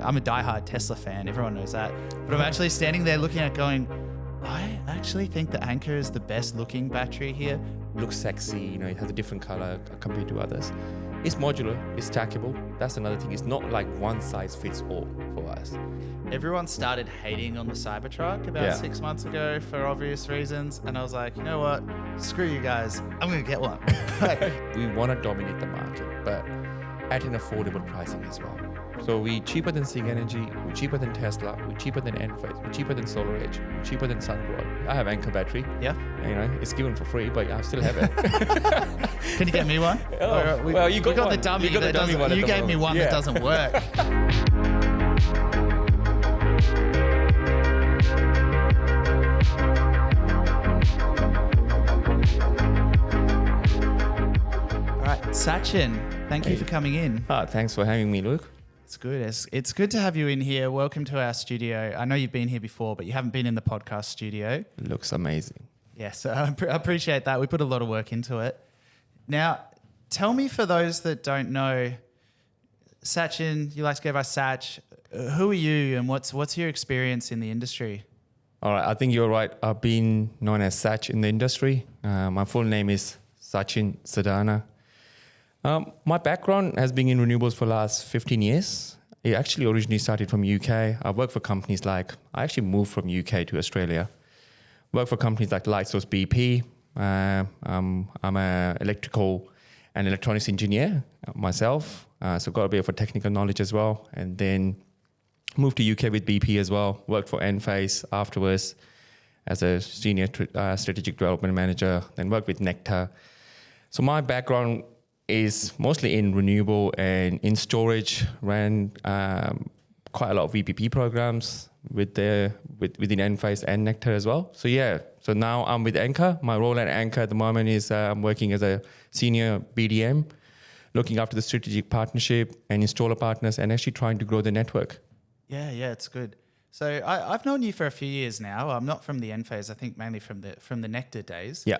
I'm a diehard Tesla fan. Everyone knows that. But I'm actually standing there looking at it going, I actually think the Anker is the best looking battery here. Looks sexy, it has a different color compared to others. It's modular, it's stackable. That's another thing. It's not like one size fits all for us. Everyone started hating on the Cybertruck about 6 months ago for obvious reasons. And I was like, you know what? Screw you guys. I'm going to get one. We want to dominate the market, but at an affordable pricing as well. So we're cheaper than SIG Energy, we're cheaper than Tesla, we're cheaper than Enphase, we're cheaper than SolarEdge, we're cheaper than SunGrow. I have Anker battery. Yeah. It's given for free, but I still have it. Can you get me one? Well, you got the dummy. You got the dummy one. You gave me one that doesn't work. All right, Sachin, thank you for coming in. Thanks for having me, Luke. It's good. It's good to have you in here. Welcome to our studio. I know you've been here before, but you haven't been in the podcast studio. It looks amazing. Yes, I appreciate that. We put a lot of work into it. Now, tell me, for those that don't know, Sachin, you like to go by Satch. Who are you, and what's your experience in the industry? All right, I think you're right. I've been known as Satch in the industry. My full name is Sachin Sardana. My background has been in renewables for the last 15 years. It actually originally started from UK. I worked for companies I actually moved from UK to Australia. Worked for companies like Lightsource BP. I'm an electrical and electronics engineer myself, so got a bit of a technical knowledge as well. And then moved to UK with BP as well. Worked for Enphase afterwards as a senior strategic development manager. Then worked with Nectar. So my background is mostly in renewable and in storage. Ran quite a lot of VPP programs within Enphase and Nectar as well. So now I'm with Anker. My role at Anker at the moment is I'm working as a senior BDM, looking after the strategic partnership and installer partners, and actually trying to grow the network. Yeah, it's good. So I've known you for a few years now. I'm not from the Enphase. I think mainly from the Nectar days. Yeah.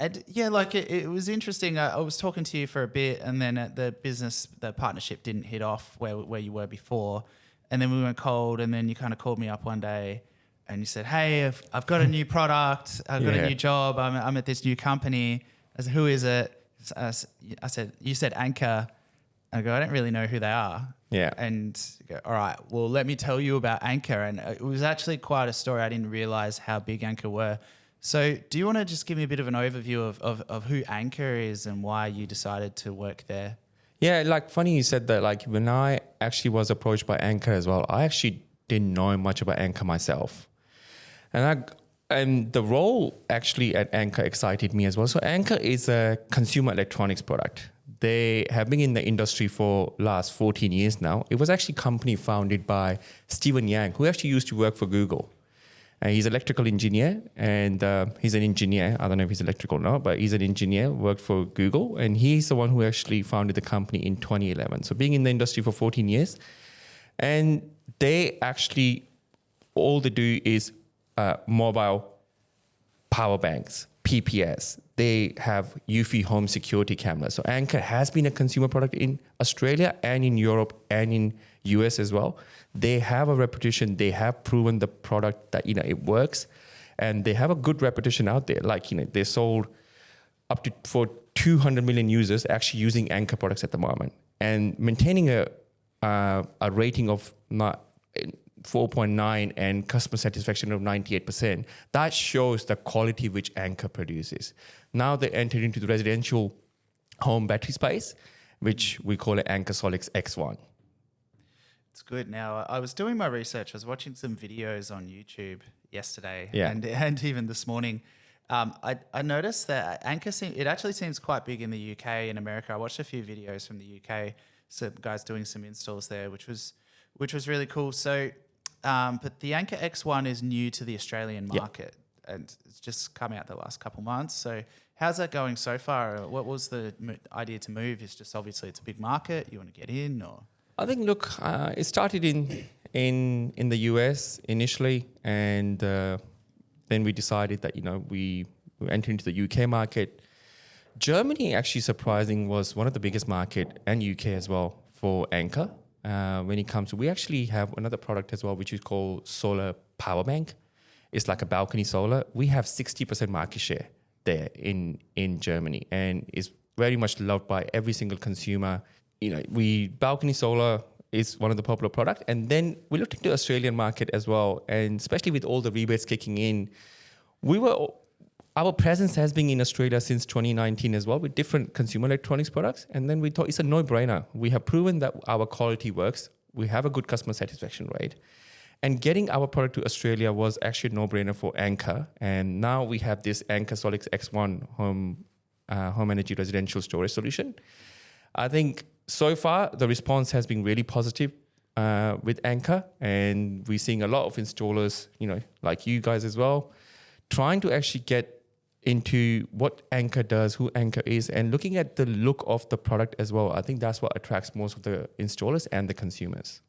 And yeah, like it was interesting. I was talking to you for a bit, and then the partnership didn't hit off where you were before. And then we went cold, and then you kind of called me up one day and you said, hey, I've got a new product. I've got a new job. I'm at this new company. I said, who is it? I said, you said Anker. I go, I don't really know who they are. Yeah. And you go, all right, well, let me tell you about Anker. And it was actually quite a story. I didn't realize how big Anker were. So do you want to just give me a bit of an overview of who Anker is and why you decided to work there? Yeah, funny you said that. When I actually was approached by Anker as well, I actually didn't know much about Anker myself. And the role actually at Anker excited me as well. So Anker is a consumer electronics product. They have been in the industry for last 14 years now. It was actually a company founded by Stephen Yang, who actually used to work for Google. He's an electrical engineer, and he's an engineer. I don't know if he's electrical or not, but he's an engineer, worked for Google, and he's the one who actually founded the company in 2011. So being in the industry for 14 years. And they actually, all they do is mobile power banks, PPS. They have UV home security cameras. So Anker has been a consumer product in Australia and in Europe and in US as well. They have a reputation. They have proven the product that, it works, and they have a good reputation out there. They sold up to for 200 million users actually using Anker products at the moment, and maintaining a rating of not 4.9 and customer satisfaction of 98%. That shows the quality which Anker produces. Now they entered into the residential home battery space, which we call it Anker Solix X1. It's good. Now, I was doing my research. I was watching some videos on YouTube yesterday and even this morning. I noticed that Anker, it actually seems quite big in the UK and America. I watched a few videos from the UK, some guys doing some installs there, which was really cool. So, but the Anker X1 is new to the Australian market, and it's just come out the last couple months. So how's that going so far? What was the idea to move? It's just obviously it's a big market. You want to get in, or? I think, it started in the US initially, and then we decided that, we entered into the UK market. Germany, actually surprising, was one of the biggest market, and UK as well, for Anker. when it comes to, we actually have another product as well, which is called solar power bank. It's like a balcony solar. We have 60% market share there in Germany, and it's very much loved by every single consumer. Balcony solar is one of the popular products. And then we looked into the Australian market as well. And especially with all the rebates kicking in, our presence has been in Australia since 2019 as well with different consumer electronics products. And then we thought it's a no-brainer. We have proven that our quality works. We have a good customer satisfaction rate. And getting our product to Australia was actually a no-brainer for Anker. And now we have this Anker Solix X1 home energy residential storage solution. I think so far the response has been really positive with Anker, and we're seeing a lot of installers, like you guys as well, trying to actually get into what Anker does, who Anker is, and looking at the look of the product as well. I think that's what attracts most of the installers and the consumers.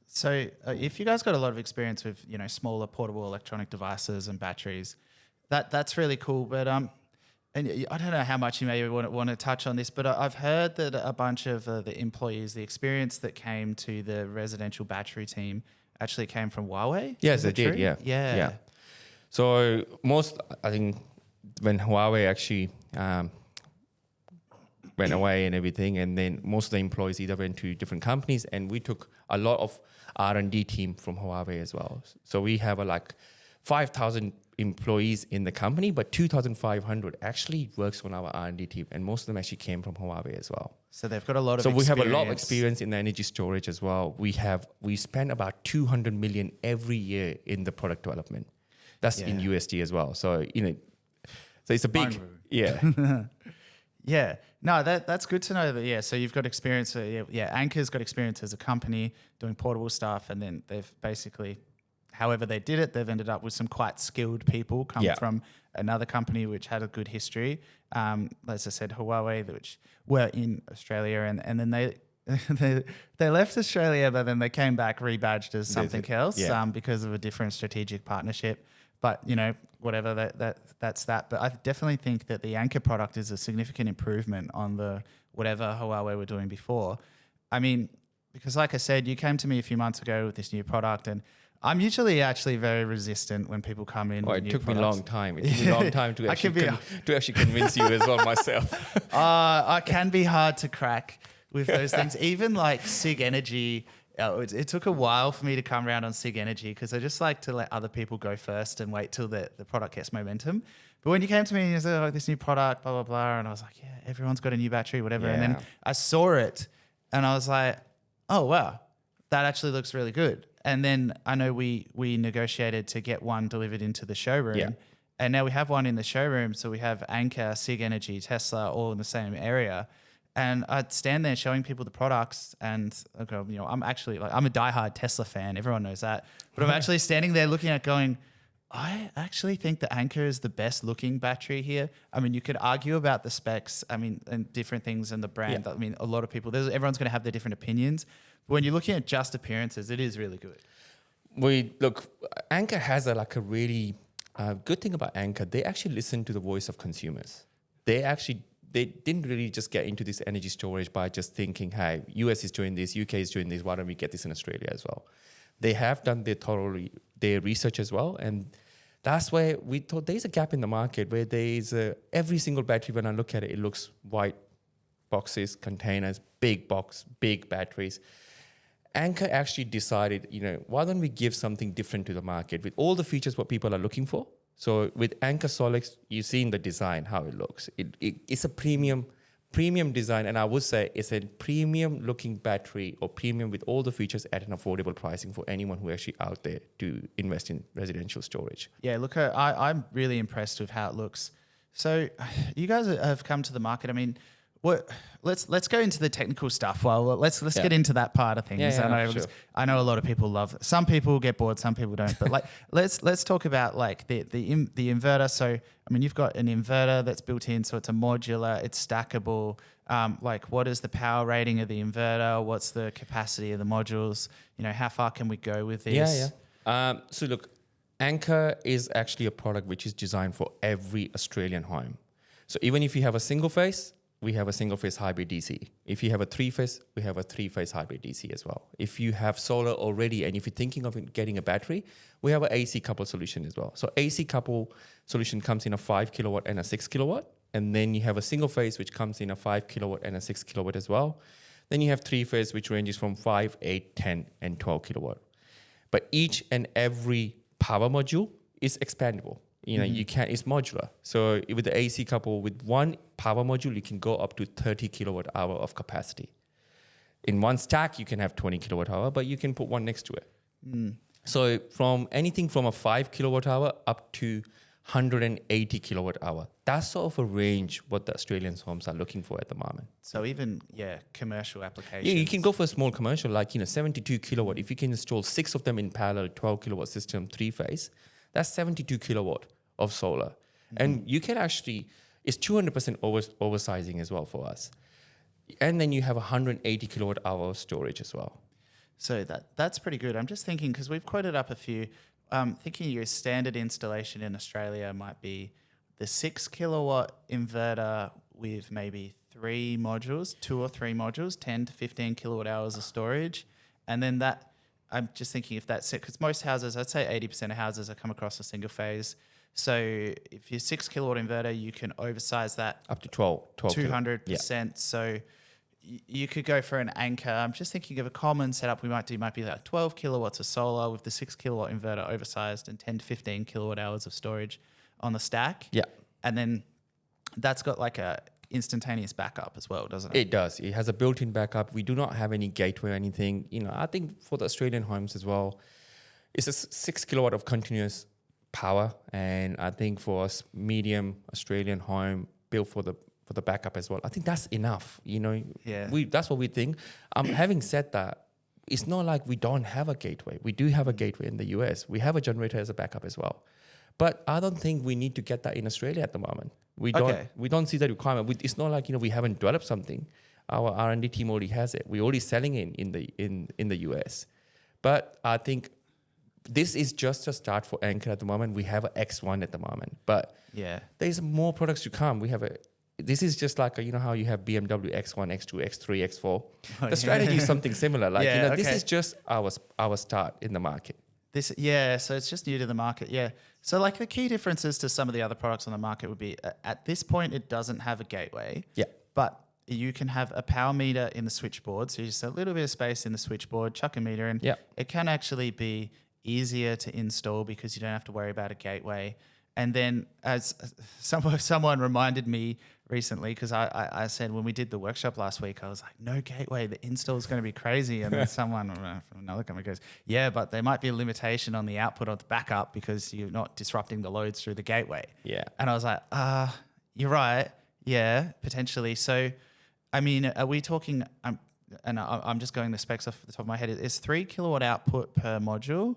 So if you guys got a lot of experience with, smaller portable electronic devices and batteries, that's really cool. But and I don't know how much you may want to touch on this, but I've heard that a bunch of the employees, the experience that came to the residential battery team actually came from Huawei. Yes, they did. Yeah. So I think when Huawei actually went away and everything, and then most of the employees either went to different companies, and we took a lot of R&D team from Huawei as well. So we have 5,000 employees in the company, but 2,500 actually works on our R&D team, and most of them actually came from Huawei as well. So they've got a lot of experience. So we have a lot of experience in the energy storage as well. We spend about 200 million every year in the product development. That's in USD as well. So so it's a big Yeah. No, that's good to know that. Yeah. So you've got experience. Anker's got experience as a company doing portable stuff, and then they've basically, however they did it, they've ended up with some quite skilled people come from another company which had a good history. As I said, Huawei, which were in Australia, and then they left Australia, but then they came back rebadged as something else because of a different strategic partnership. But whatever, that's that. But I definitely think that the Anker product is a significant improvement on the whatever Huawei were doing before. I mean, because like I said, you came to me a few months ago with this new product, and I'm usually actually very resistant when people come in. It took me a long time. It took me a long time to actually convince you as well myself. I can be hard to crack with those things. Even like SIG Energy, it took a while for me to come around on SIG Energy because I just like to let other people go first and wait till the product gets momentum. But when you came to me and you said, this new product, blah, blah, blah, and I was like, yeah, everyone's got a new battery, whatever. Yeah. And then I saw it and I was like, oh, wow, that actually looks really good. And then I know we negotiated to get one delivered into the showroom. And now we have one in the showroom. So we have Anker, SIG Energy, Tesla, all in the same area. And I'd stand there showing people the products, and I go, I'm actually I'm a diehard Tesla fan. Everyone knows that. But I'm actually standing there looking at going, I actually think the Anker is the best looking battery here. I mean, you could argue about the specs, and different things and the brand. I mean, a lot of people, everyone's going to have their different opinions. But when you're looking at just appearances, it is really good. Anker has a really good thing about Anker. They actually listen to the voice of consumers. They didn't really just get into this energy storage by just thinking, hey, US is doing this, UK is doing this, why don't we get this in Australia as well? They have done their research as well, and that's where we thought there's a gap in the market where there's every single battery, when I look at it, it looks white boxes, containers, big box, big batteries. Anker actually decided, why don't we give something different to the market with all the features what people are looking for? So with Anker Solix, you've seen the design, how it looks. It's a premium design, and I would say it's a premium looking battery, or premium with all the features at an affordable pricing for anyone who actually out there to invest in residential storage. Yeah, look, I'm really impressed with how it looks. So you guys have come to the market. I mean, let's go into the technical stuff. Well, let's get into that part of things. I know a lot of people love it. Some people get bored, some people don't. But let's talk about the inverter. So I mean, you've got an inverter that's built in, so it's a modular, it's stackable. What is the power rating of the inverter? What's the capacity of the modules? How far can we go with this? So look, Anker is actually a product which is designed for every Australian home. So even if you have a single phase, we have a single phase hybrid DC. If you have a 3-phase, we have a 3-phase hybrid DC as well. If you have solar already and if you're thinking of getting a battery, we have an AC couple solution as well. So AC couple solution comes in a 5 kilowatt and a 6 kilowatt. And then you have a single phase, which comes in a 5 kilowatt and a 6 kilowatt as well. Then you have 3-phase, which ranges from 5, 8, 10, and 12 kilowatt. But each and every power module is expandable. It's modular. So with the AC couple, with one power module, you can go up to 30 kilowatt hour of capacity. In one stack, you can have 20 kilowatt hour, but you can put one next to it. So from anything from a 5 kilowatt hour up to 180 kilowatt hour. That's sort of a range what the Australian homes are looking for at the moment. So even, commercial applications. Yeah, you can go for a small commercial, like, 72 kilowatt. If you can install 6 of them in parallel, 12 kilowatt system, 3-phase, that's 72 kilowatt of solar. And you can actually, it's 200% oversizing as well for us. And then you have 180 kilowatt hour of storage as well. So that's pretty good. I'm just thinking, because we've quoted up a few, thinking your standard installation in Australia might be the 6 kilowatt inverter with maybe 3 modules, 2 or 3 modules, 10 to 15 kilowatt hours of storage. And then that, I'm just thinking if that's it, because most houses, I'd say 80% of houses are come across a single phase. So if you're 6 kilowatt inverter, you can oversize that up to 200%. Yeah. So you could go for an Anker. I'm just thinking of a common setup we might do. Might be like 12 kilowatts of solar with the 6 kilowatt inverter oversized and 10 to 15 kilowatt hours of storage on the stack. Yeah. And then that's got like a instantaneous backup as well, doesn't it? It does. It has a built-in backup. We do not have any gateway or anything. I think for the Australian homes as well, it's a 6 kilowatt of continuous power. And I think for us, medium Australian home built for the backup as well, I think that's enough. That's what we think. Having said that, it's not like we don't have a gateway. We do have a gateway in the US. We have a generator as a backup as well. But I don't think we need to get that in Australia at the moment. We don't see that requirement. It's not like we haven't developed something. Our R&D team already has it. We're already selling it in the US. But I think this is just a start for Anker at the moment. We have an X1 at the moment, but there's more products to come. This is just like how you have BMW X1, X2, X3, X4. The strategy is something similar. This is just our start in the market. So it's just new to the market. Yeah. So like the key differences to some of the other products on the market would be at this point it doesn't have a gateway. Yeah. But you can have a power meter in the switchboard. So just a little bit of space in the switchboard, chuck a meter in. Yeah. It can actually be easier to install because you don't have to worry about a gateway. And then as someone reminded me recently, because I said when we did the workshop last week, I was like, no gateway, the install is going to be crazy. And then someone from another company goes, yeah, but there might be a limitation on the output of the backup because you're not disrupting the loads through the gateway. Yeah. And I was like, you're right. Yeah, potentially. So, I mean, are we talking, and I'm just going the specs off the top of my head, is 3 kilowatt output per module?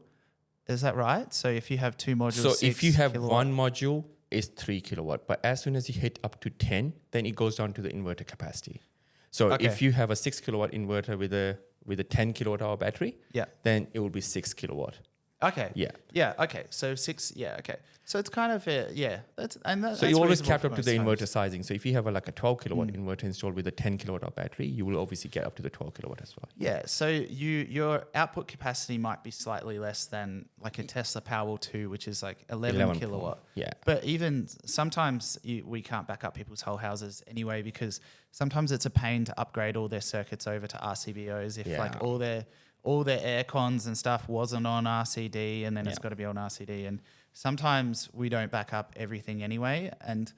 Is that right? So if you have 2 modules, so if you have kilowatt. One module, it's 3 kilowatt. But as soon as you hit up to 10, then it goes down to the inverter capacity. So if you have a 6 kilowatt inverter with a 10 kilowatt hour battery, then it will be 6 kilowatt. Okay. Yeah. Yeah. Okay. So 6. Yeah. Okay. So it's kind of so you always capped up to the inverter sizing. So if you have a 12 kilowatt inverter installed with a 10 kilowatt hour battery, you will obviously get up to the 12 kilowatt as well. Yeah. So your output capacity might be slightly less than like a Tesla Powerwall 2, which is like 11 kilowatt. Yeah. But even sometimes we can't back up people's whole houses anyway because sometimes it's a pain to upgrade all their circuits over to RCBOs if like all their air cons and stuff wasn't on RCD and then it's got to be on RCD. And sometimes we don't back up everything anyway. And,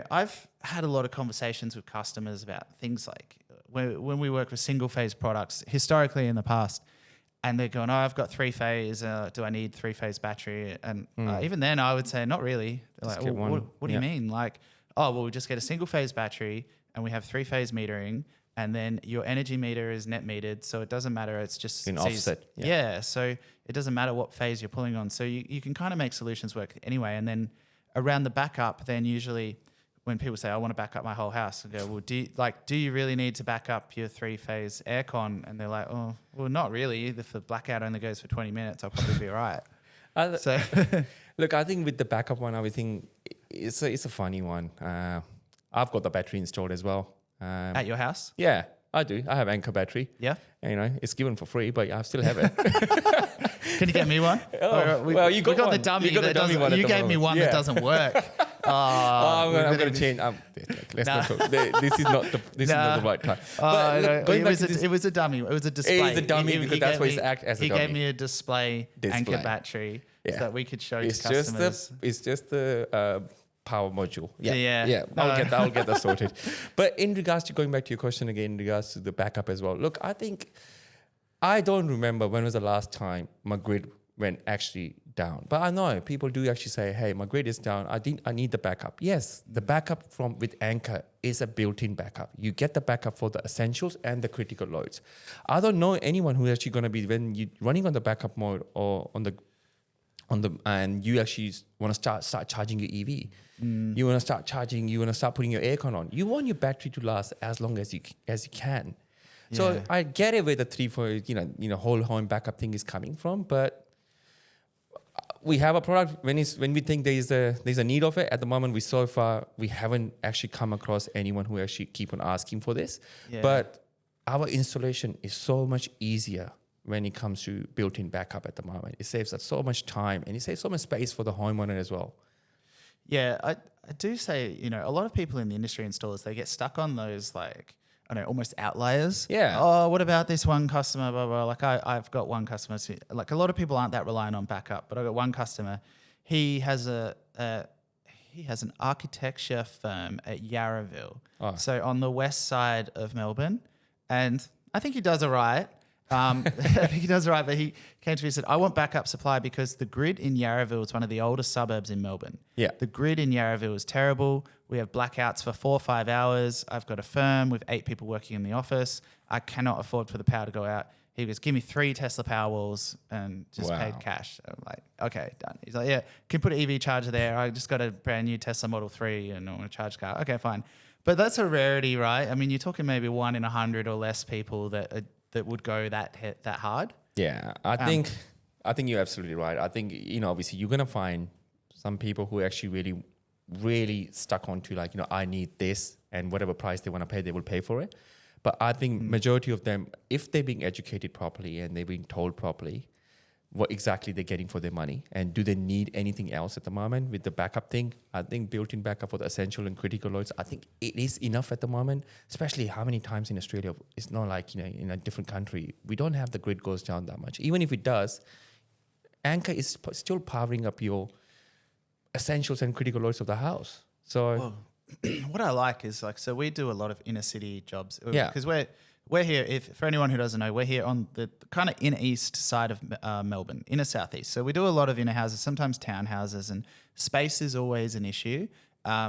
I've had a lot of conversations with customers about things like when we work with single phase products historically in the past and they're going, I've got 3-phase. Do I need 3-phase battery? And even then I would say, not really. They're like, what do you mean? Like, we just get a single phase battery and we have 3-phase metering. And then your energy meter is net metered, so it doesn't matter. It's just an offset. Yeah, so it doesn't matter what phase you're pulling on. So you can kind of make solutions work anyway. And then around the backup, then usually when people say, I want to back up my whole house, I go, well, do you really need to back up your 3-phase aircon? And they're like, oh, well, not really. If the blackout only goes for 20 minutes, I'll probably be all right. Look, I think with the backup one, I think it's a funny one. I've got the battery installed as well. At your house? Yeah, I do. I have Anker battery. Yeah. And, it's given for free, but I still have it. Can you get me one? Well, you got the dummy. You got the dummy one. You gave me one that doesn't work. I'm going to change. Let's not talk. This is not the right time. But it was a dummy. It was a display. It is a dummy because that's what it's act as a dummy. He gave me a display. Anker battery so that we could show to customers. It's just the power module. Yeah. No. I'll get that sorted. But in regards to going back to your question again, in regards to the backup as well. Look, I don't remember when was the last time my grid went actually down. But I know people do actually say, hey, my grid is down. I need the backup. Yes, the backup with Anker is a built-in backup. You get the backup for the essentials and the critical loads. I don't know anyone who's actually going to be, when you're running on the backup mode or and you actually want to start charging your EV. You want to start charging, you want to start putting your aircon on. You want your battery to last as long as you can. Yeah. So I get it where the 3-4 whole home backup thing is coming from, but we have a product when we think there's a need of it. At the moment, so far we haven't actually come across anyone who actually keep on asking for this. Yeah. But our installation is so much easier when it comes to built-in backup at the moment. It saves us so much time and it saves so much space for the homeowner as well. Yeah, I do say, a lot of people in the industry installers, they get stuck on those almost outliers. Yeah. Oh, what about this one customer? Blah, blah. Like I've got one customer, like a lot of people aren't that reliant on backup, but I've got one customer. He has an architecture firm at Yarraville. Oh. So on the west side of Melbourne. And I think he does all right. I think he does all right, but he came to me and said, I want backup supply because the grid in Yarraville is one of the oldest suburbs in Melbourne. Yeah. The grid in Yarraville is terrible. We have blackouts for 4 or 5 hours. I've got a firm with 8 people working in the office. I cannot afford for the power to go out. He goes, give me 3 Tesla Powerwalls and just paid cash. I'm like, okay, done. He's like, yeah, can put an EV charger there. I just got a brand new Tesla Model 3 and I want a charge car. Okay, fine. But that's a rarity, right? I mean, you're talking maybe 1 in 100 or less people that would go that hard. Yeah, I think you're absolutely right. I think, obviously you're going to find some people who actually really, really stuck onto I need this and whatever price they want to pay, they will pay for it. But I think majority of them, if they're being educated properly and they're being told properly what exactly they're getting for their money and do they need anything else at the moment with the backup thing, I think built-in backup for the essential and critical loads, I think it is enough at the moment, especially how many times in Australia, it's not like, in a different country, we don't have the grid goes down that much. Even if it does, Anker is still powering up your essentials and critical loads of the house. So what I like is so we do a lot of inner city jobs because we're here, for anyone who doesn't know, we're here on the kind of inner east side of Melbourne, inner southeast. So we do a lot of inner houses, sometimes townhouses, and space is always an issue.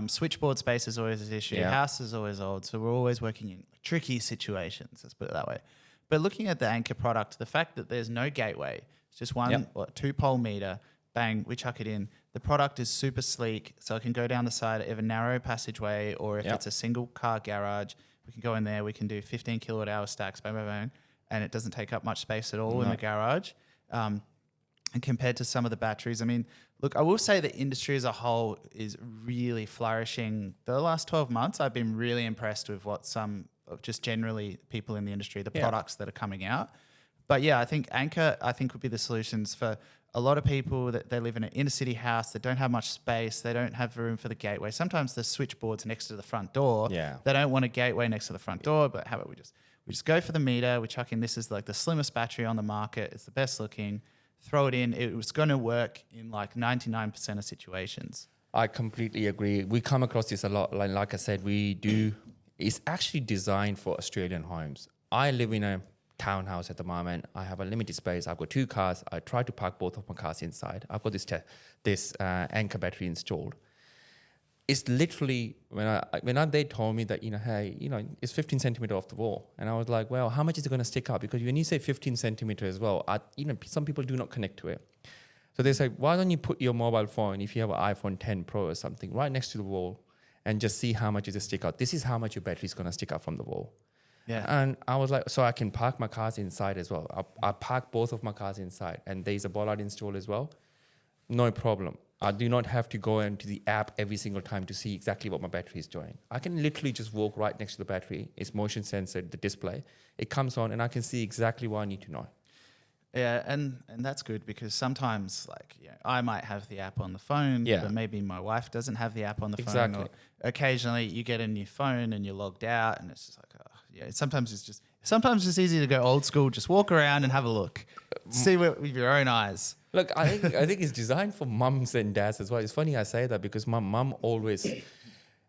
Switchboard space is always an issue. Yeah. House is always old. So we're always working in tricky situations, let's put it that way. But looking at the Anker product, the fact that there's no gateway, it's just one 2-pole meter, bang, we chuck it in. The product is super sleek, so it can go down the side of a narrow passageway, or if it's a single car garage, we can go in there, we can do 15 kilowatt hour stacks, bang, bang, bang, and it doesn't take up much space at all in the garage. And compared to some of the batteries, I mean, look, I will say the industry as a whole is really flourishing. The last 12 months, I've been really impressed with what just generally people in the industry, the products that are coming out. But yeah, I think Anker, would be the solutions for a lot of people that they live in an inner city house that don't have much space. They don't have room for the gateway. Sometimes the switchboard's next to the front door. Yeah. They don't want a gateway next to the front door, but how about we just go for the meter. We chuck in, this is like the slimmest battery on the market. It's the best looking. Throw it in. It was going to work in 99% of situations. I completely agree. We come across this a lot. Like I said, it's actually designed for Australian homes. I live in a townhouse at the moment. I have a limited space. I've got 2 cars. I try to park both of my cars inside. I've got this Anker battery installed. It's literally when they told me that hey, it's 15 centimeter off the wall, and I was like, well, how much is it going to stick up? Because when you say 15 centimeter as well, some people do not connect to it. So they say, why don't you put your mobile phone, if you have an iPhone 10 Pro or something, right next to the wall, and just see how much is it stick out. This is how much your battery is going to stick out from the wall. Yeah. And I was like, so I can park my cars inside as well. I park both of my cars inside, and there's a bollard installed as well. No problem. I do not have to go into the app every single time to see exactly what my battery is doing. I can literally just walk right next to the battery. It's motion censored, the display. It comes on and I can see exactly what I need to know. Yeah, and that's good because sometimes, like, I might have the app on the phone, but maybe my wife doesn't have the app on the phone. Or occasionally you get a new phone and you're logged out, and it's just like, sometimes it's easy to go old school, just walk around and have a look, see with your own eyes. Look, I think it's designed for mums and dads as well. It's funny I say that because my mum always,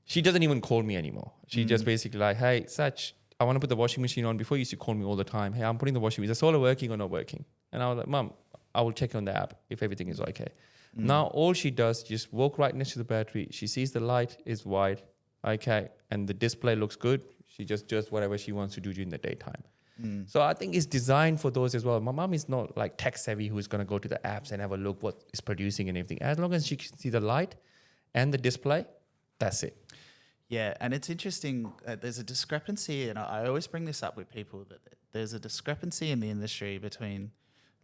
she doesn't even call me anymore. She just basically like, hey, Satch, I want to put the washing machine on. Before you used to call me all the time. Hey, I'm putting the washing machine. Is the solar working or not working? And I was like, Mum, I will check on the app if everything is okay. Now, all she does, just walk right next to the battery. She sees the light is white. Okay. And the display looks good. She just does whatever she wants to do during the daytime. So I think it's designed for those as well. My mom is not like tech savvy who's going to go to the apps and have a look what is producing and everything. As long as she can see the light and the display, that's it. Yeah, and it's interesting. There's a discrepancy, and I always bring this up with people, that there's a discrepancy in the industry between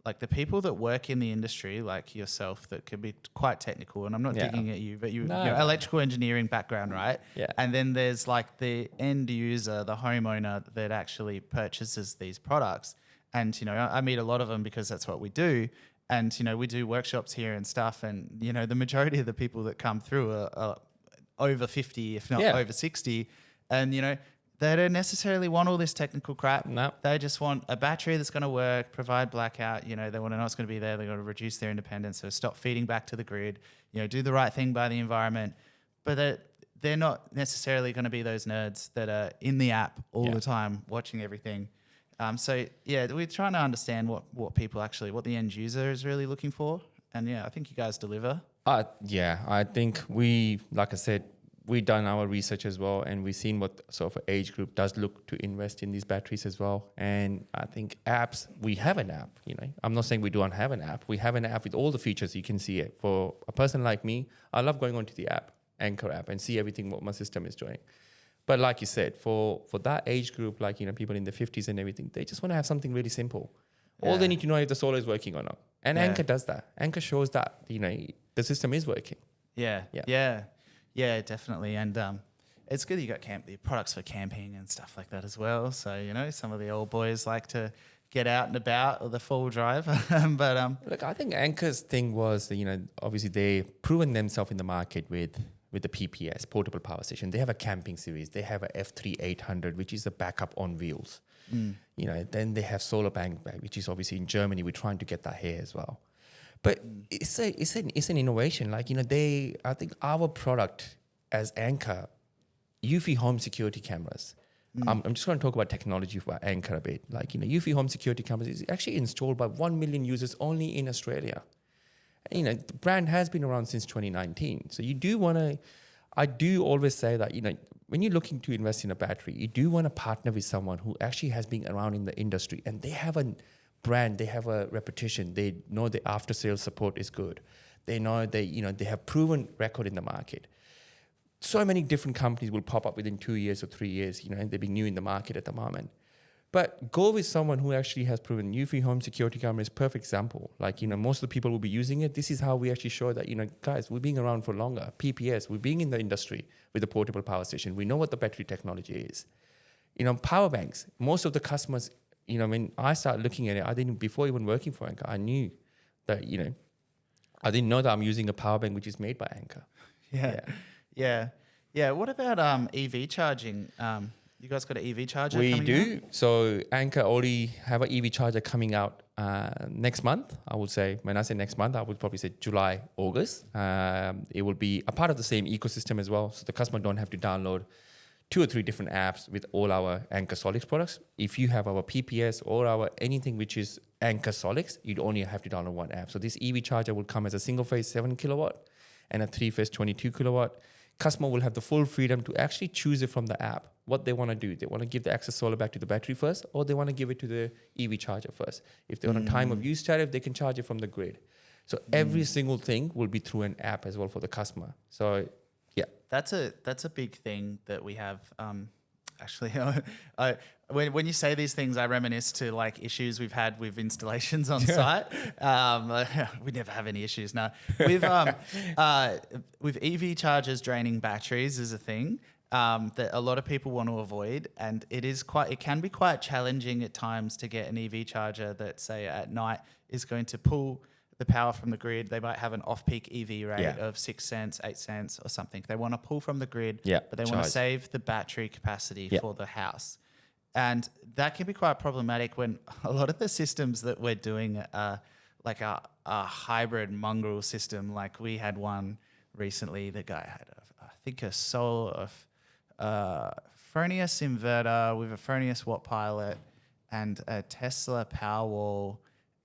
like the people that work in the industry, like yourself, that can be quite technical. And I'm not digging at you, but your electrical engineering background, right? Yeah. And then there's like the end user, the homeowner that actually purchases these products. And, I meet a lot of them because that's what we do. And, we do workshops here and stuff. And, the majority of the people that come through are over 50, if not over 60. And, they don't necessarily want all this technical crap. No. They just want a battery that's going to work, provide blackout. They want to know it's going to be there. They've got to reduce their independence. So stop feeding back to the grid, do the right thing by the environment. But they're not necessarily going to be those nerds that are in the app all the time watching everything. We're trying to understand what people actually, what the end user is really looking for. And I think you guys deliver. I think like I said, we've done our research as well, and we've seen what sort of age group does look to invest in these batteries as well. And I think apps, we have an app, I'm not saying we don't have an app. We have an app with all the features. You can see it. For a person like me, I love going onto the app, Anker app, and see everything what my system is doing. But like you said, for that age group, like, people in the 50s and everything, they just want to have something really simple. Yeah. All they need to know if the solar is working or not. And Anker does that. Anker shows that, the system is working. Yeah, definitely. And it's good you got the products for camping and stuff like that as well. So, some of the old boys like to get out and about or the full drive. But look, I think Anker's thing was, obviously they proven themselves in the market with the PPS, portable power station. They have a camping series. They have a F3 800, which is a backup on wheels. Then they have solar bank, which is obviously in Germany. We're trying to get that here as well. But it's an innovation. Like, I think our product as Anker, UV home security cameras. I'm just going to talk about technology for Anker a bit. Like, UV home security cameras is actually installed by 1 million users only in Australia. And, the brand has been around since 2019. So I do always say that, when you're looking to invest in a battery, you do want to partner with someone who actually has been around in the industry and they have a brand, they have a reputation, they know the after sales support is good, they know they have proven record in the market. So many different companies will pop up within 2 years or 3 years, and they're being new in the market at the moment. But go with someone who actually has proven. UV home security camera is a perfect example. Like, most of the people will be using it. This is how we actually show that, guys, we're being around for longer. PPS, we're being in the industry with the portable power station. We know what the battery technology is. Power banks, most of the customers, when I started looking at it, before even working for Anker, I knew that, I didn't know that I'm using a power bank which is made by Anker. Yeah. What about EV charging? You guys got an EV charger coming out? We do. So Anker already have an EV charger coming out next month. I would say, when I say next month, I would probably say July, August. It will be a part of the same ecosystem as well. So the customer don't have to download 2 or 3 different apps with all our Anker Solix products. If you have our PPS or our anything which is Anker Solix, you'd only have to download one app. So this EV charger will come as a single phase 7 kilowatt and a 3-phase 22 kilowatt. Customer will have the full freedom to actually choose it from the app, what they want to do. They want to give the excess solar back to the battery first, or they want to give it to the EV charger first. If they're on a time of use tariff, they can charge it from the grid. So every single thing will be through an app as well for the customer. So that's a big thing that we have. Actually, When you say these things, I reminisce to like issues we've had with installations on site. We never have any issues now. With EV chargers draining batteries is a thing that a lot of people want to avoid, and it can be quite challenging at times to get an EV charger that, say, at night is going to pull the power from the grid. They might have an off-peak EV rate of 6 cents, 8 cents or something. They want to pull from the grid, but they want to save the battery capacity for the house. And that can be quite problematic when a lot of the systems that we're doing are like a hybrid mongrel system. Like we had one recently, the guy had, I think, a solar Fronius inverter with a Fronius watt pilot and a Tesla Powerwall.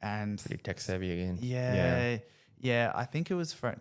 And pretty tech savvy again. Yeah. I think it was I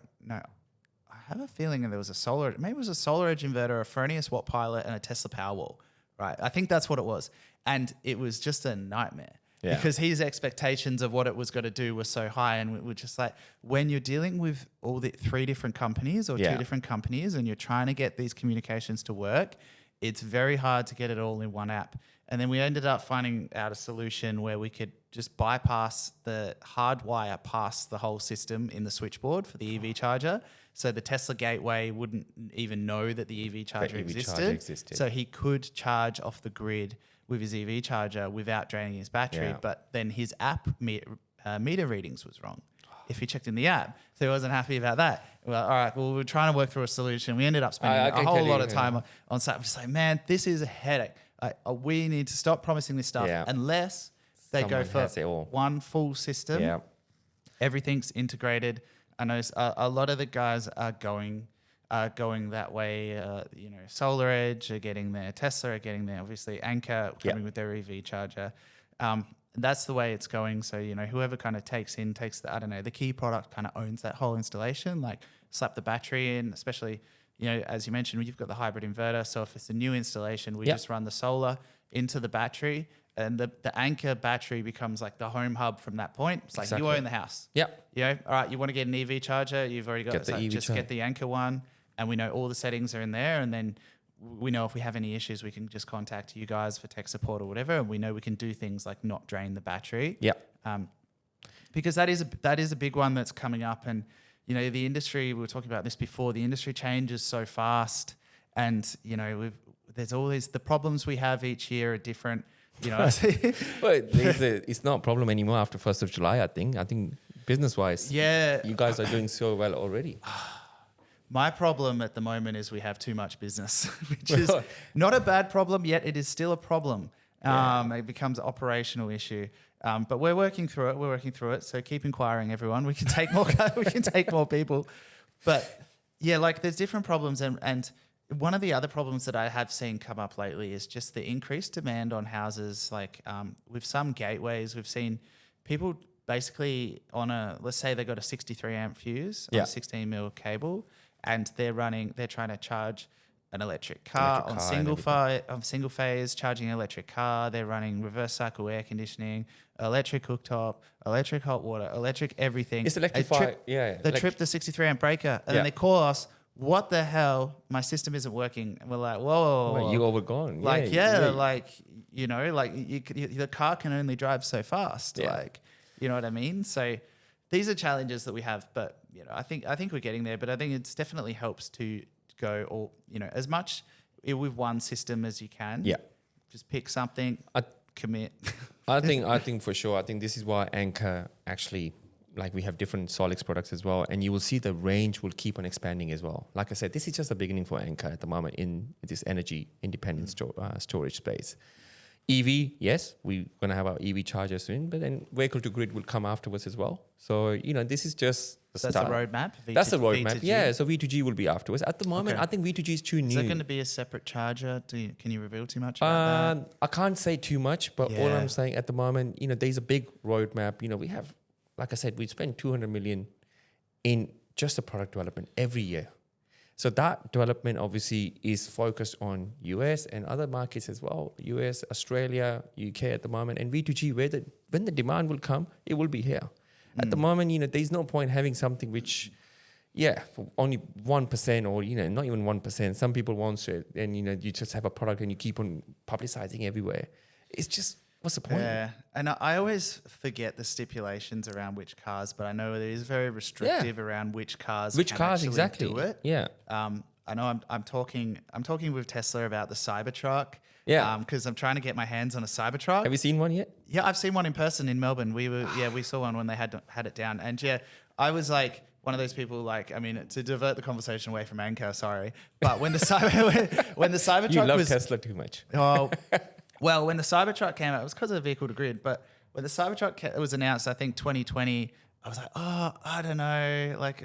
have a feeling there was maybe it was a Solar Edge inverter, a Fronius watt pilot, and a Tesla Powerwall. Right, I think that's what it was, and it was just a nightmare because his expectations of what it was going to do were so high, and we were just like, when you're dealing with all the 3 different companies or 2 different companies, and you're trying to get these communications to work, it's very hard to get it all in one app. And then we ended up finding out a solution where we could just bypass the hard wire past the whole system in the switchboard for the EV charger. So the Tesla gateway wouldn't even know that the EV charger existed. So he could charge off the grid with his EV charger without draining his battery. Yeah. But then his app meter readings was wrong if he checked in the app. So he wasn't happy about that. Well, all right, well, we're trying to work through a solution. We ended up spending a whole lot of time on site. I'm just like, man, this is a headache. We need to stop promising this stuff unless they go for one full system. Yeah. Everything's integrated. I know a lot of the guys are going that way. Solar Edge are getting there. Tesla are getting there. Obviously, Anker coming with their EV charger. That's the way it's going. So, whoever kind of takes the key product kind of owns that whole installation, like slap the battery in, especially, as you mentioned, you've got the hybrid inverter. So if it's a new installation, we just run the solar into the battery, and the Anker battery becomes like the home hub from that point. It's like you own the house. Yep. All right, you want to get an EV charger, you've already got get the Anker one, and we know all the settings are in there, and then we know if we have any issues, we can just contact you guys for tech support or whatever, and we know we can do things like not drain the battery. Because that is a big one that's coming up, and the industry, we were talking about this before, the industry changes so fast, and there's always the problems we have each year are different. Well, it's not a problem anymore after 1st of July, I think. I think business-wise, you guys are doing so well already. My problem at the moment is we have too much business, which is not a bad problem, yet it is still a problem. It becomes an operational issue. But we're working through it. So keep inquiring, everyone. We can take more. We can take more people. But there's different problems, and one of the other problems that I have seen come up lately is just the increased demand on houses. Like with some gateways, we've seen people basically let's say they got a 63 amp fuse on a 16 mil cable, and they're trying to charge an electric car on single phase, charging an electric car. They're running reverse cycle air conditioning, electric cooktop, electric hot water, electric everything. It's electrified. They trip the 63 amp breaker, and then they call us. What the hell? My system isn't working. And we're like, whoa. Well, you overgone. The car can only drive so fast. Yeah. You know what I mean? So these are challenges that we have, but I think we're getting there. But I think it definitely helps to go as much with one system as you can. Yeah. Just pick something, commit. I think for sure. I think this is why Anker actually, we have different Solix products as well, and you will see the range will keep on expanding as well. Like I said, this is just the beginning for Anker at the moment in this energy independent storage space. EV, yes, we're going to have our EV charger soon, but then vehicle to grid will come afterwards as well. So, this is just the start. That's the roadmap? That's the roadmap, yeah. So V2G will be afterwards. At the moment, I think V2G is too new. Is that going to be a separate charger? Can you reveal too much about that? I can't say too much, but all I'm saying at the moment, there's a big roadmap. We have, like I said, we spend 200 million in just the product development every year. So that development obviously is focused on US and other markets as well. US, Australia, UK at the moment, and V2G, when the demand will come, it will be here. At the moment, there's no point having something which, for only 1% or, not even 1%. Some people want it, and, you just have a product and you keep on publicizing everywhere. it's just, what's the point? Yeah, and I always forget the stipulations around which cars, but I know it is very restrictive around which cars can actually exactly do it. Yeah. I know I'm talking with Tesla about the Cybertruck. Yeah. Because I'm trying to get my hands on a Cybertruck. Have you seen one yet? Yeah, I've seen one in person in Melbourne. We saw one when they had it down, and I was like one of those people. Like, I mean, to divert the conversation away from Anker, sorry, but when the Cybertruck You love was Tesla too much. oh, well, when the Cybertruck came out, it was because of the vehicle to grid. But when the Cybertruck was announced, I think 2020, I was like, oh, I don't know, like,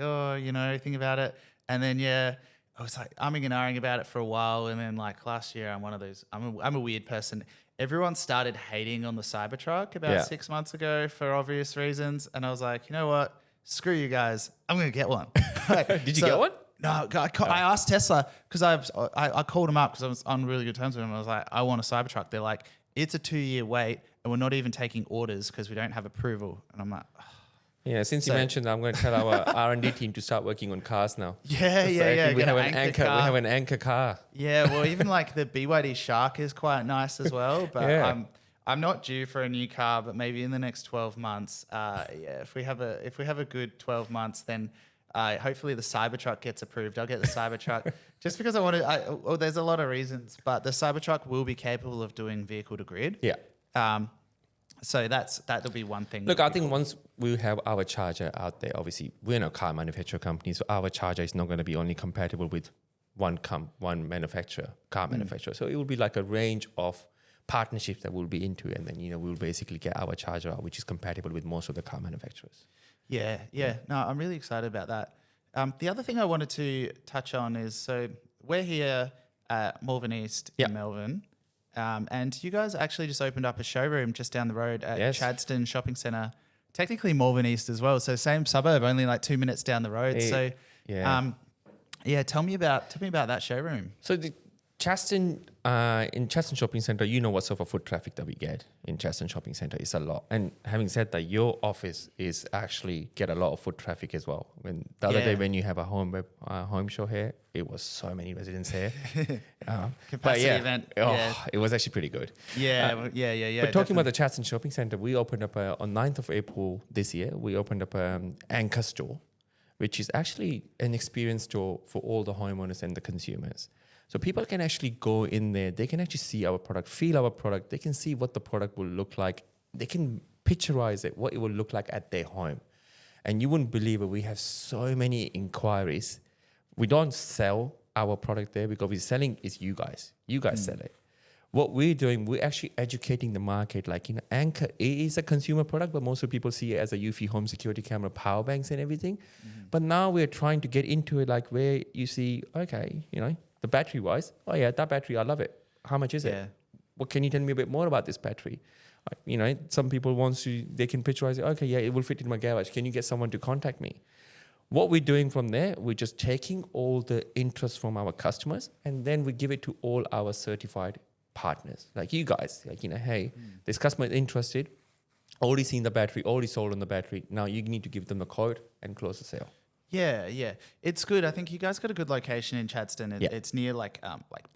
think about it, and then I was like umming and ahhing about it for a while, and then like last year, I'm one of those. I'm a weird person. Everyone started hating on the Cybertruck about 6 months ago for obvious reasons, and I was like, you know what? Screw you guys. I'm gonna get one. Did you get one? No, I asked Tesla because I called them up because I was on really good terms with them. I was like, I want a Cybertruck. They're like, it's a 2-year wait, and we're not even taking orders because we don't have approval. And I'm like. Yeah, since you mentioned, I'm going to tell our R&D team to start working on cars now. Yeah. We have an Anker. We have an Anker car. Yeah, well, even like the BYD Shark is quite nice as well. But I'm not due for a new car, but maybe in the next 12 months. If we have a good 12 months, then hopefully the Cybertruck gets approved. I'll get the Cybertruck just because I want to. There's a lot of reasons, but the Cybertruck will be capable of doing vehicle to grid. Yeah. So that'll be one thing. Look, I think once we have our charger out there, obviously we're not a car manufacturer company, so our charger is not going to be only compatible with one manufacturer, car manufacturer. So it will be like a range of partnerships that we'll be into, and then we'll basically get our charger out, which is compatible with most of the car manufacturers. Yeah. No, I'm really excited about that. The other thing I wanted to touch on is, so we're here at Malvern East in Melbourne. And you guys actually just opened up a showroom just down the road at Chadstone Shopping Centre, technically Malvern East as well. So same suburb, only like 2 minutes down the road. Tell me about that showroom. So the Chadstone, in Chadstone Shopping Centre, you know what sort of foot traffic that we get in Chadstone Shopping Centre. It's a lot. And having said that, your office is actually get a lot of foot traffic as well. When the other day when you have a home show here, it was so many residents here. Capacity event. It was actually pretty good. But talking about the Chadstone Shopping Centre, we opened up on 9th of April this year, we opened up an Anker store, which is actually an experience store for all the homeowners and the consumers. So people can actually go in there, they can actually see our product, feel our product, they can see what the product will look like, they can picturize it, what it will look like at their home. And you wouldn't believe it, we have so many inquiries. We don't sell our product there because we're selling is you guys. You guys sell it. What we're doing, we're actually educating the market. Like, Anker is a consumer product, but most of people see it as a UFI home security camera, power banks and everything. But now we're trying to get into it, like where you see, okay, the battery wise, that battery, I love it. How much is it? What can you tell me a bit more about this battery? Some people they can picturize it. Okay, it will fit in my garage. Can you get someone to contact me? What we're doing from there, we're just taking all the interest from our customers, and then we give it to all our certified partners, like you guys. Like, hey, this customer is interested, already seen the battery, already sold on the battery. Now you need to give them the code and close the sale. Yeah. It's good. I think you guys got a good location in Chadstone. It's near like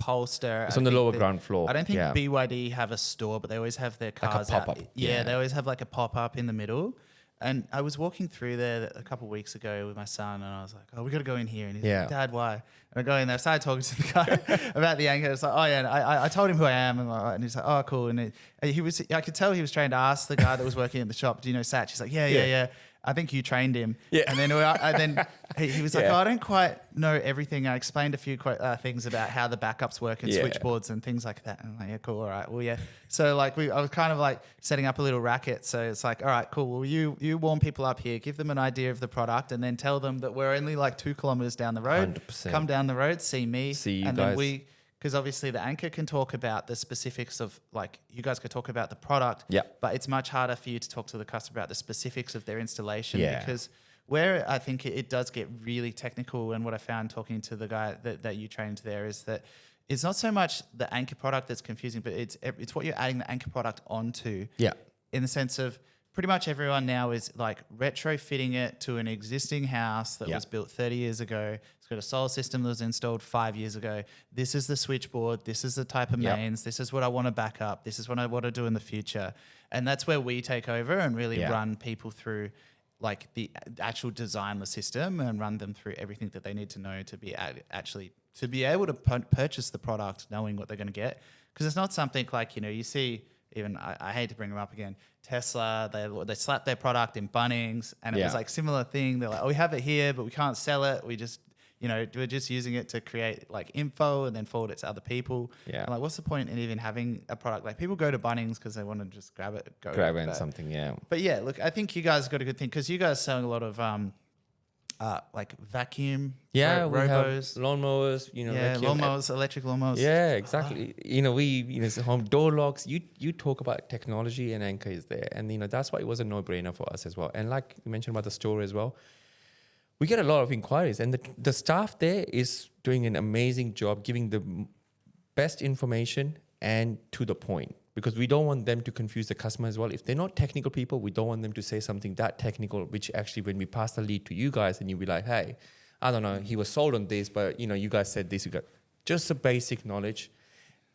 Polster. It's on the lower ground floor. I don't think BYD have a store, but they always have their cars like a pop-up. out. They always have like a pop-up in the middle. And I was walking through there a couple of weeks ago with my son, and I was like, "Oh, we got to go in here." And he's like, "Dad, why?" And I go in there, I started talking to the guy about the Anker. It's like, "Oh yeah," and I told him who I am, and he's like, "Oh, cool." And I could tell he was trying to ask the guy that was working at the shop, "Do you know Satch?" He's like, "Yeah. I think you trained him." Yeah. And then he was like, "Oh, I don't quite know everything." I explained a few things about how the backups work and switchboards and things like that. And I'm like, "Yeah, cool. All right. Well, yeah." So like I was kind of like setting up a little racket. So it's like, all right, cool. Well, you warm people up here, give them an idea of the product, and then tell them that we're only like 2 kilometers down the road. 100%. Come down the road, see me. See you and guys. then because obviously the Anker can talk about the specifics of, like, you guys could talk about the product, but it's much harder for you to talk to the customer about the specifics of their installation because where I think it does get really technical, and what I found talking to the guy that you trained there is that it's not so much the Anker product that's confusing, but it's what you're adding the Anker product onto. Yeah. In the sense of, pretty much everyone now is like retrofitting it to an existing house that was built 30 years ago. It's got a solar system that was installed 5 years ago. This is the switchboard. This is the type of mains. This is what I want to back up. This is what I want to do in the future. And that's where we take over and really run people through like the actual design the system and run them through everything that they need to know to be actually to be able to purchase the product, knowing what they're going to get. Because it's not something like, you know, you see even, I hate to bring them up again, Tesla, they slapped their product in Bunnings and it was like similar thing. They're like, oh, we have it here, but we can't sell it. We just, you know, we're just using it to create like info and then forward it to other people. Yeah. I'm like, what's the point in even having a product? Like people go to Bunnings because they want to just grab it, something. Yeah. But yeah, look, I think you guys got a good thing because you guys selling a lot of like vacuum, we robos, have lawnmowers, you know, lawnmowers, electric lawnmowers. Yeah, exactly. You know, home door locks. You talk about technology, and Anker is there, and you know that's why it was a no-brainer for us as well. And like you mentioned about the store as well, we get a lot of inquiries, and the staff there is doing an amazing job, giving the best information and to the point. Because we don't want them to confuse the customer as well. If they're not technical people, we don't want them to say something that technical, which actually when we pass the lead to you guys and you'll be like, hey, I don't know, he was sold on this, but you know, you guys said this, you got just the basic knowledge,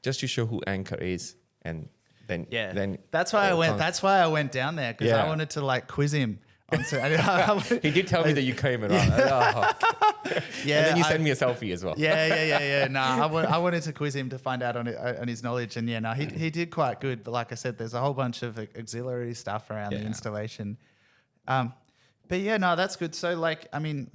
just to show who Anker is. And then, that's why I went down there because I wanted to like quiz him. He did tell me that you came around. And then you sent me a selfie as well. No, I wanted to quiz him to find out on his knowledge, and he did quite good. But like I said, there's a whole bunch of auxiliary stuff around the installation. But that's good. So like, I mean,